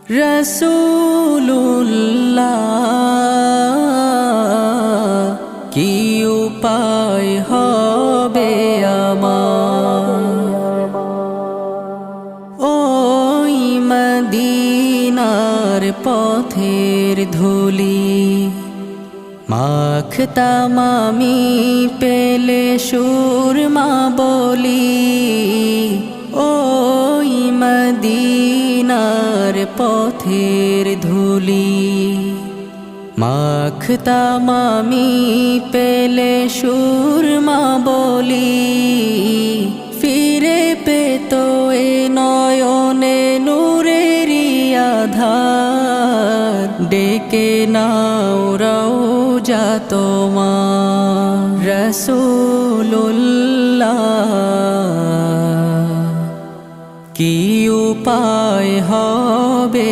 রাসূলুল্লাহ কি উপায় হবে আমার, ওই মদিনার পথের ধুলি মাখতাম আমি পেলে সুরমা বলি। ওই মদিনার পথের ধুলি মাখতাম আমি পেলে সুরমা বলি। ফিরে পেত এ নয়নে নূরেরি আধার, ডেকে নাও রওজা তোমার রাসূলুল্লাহ।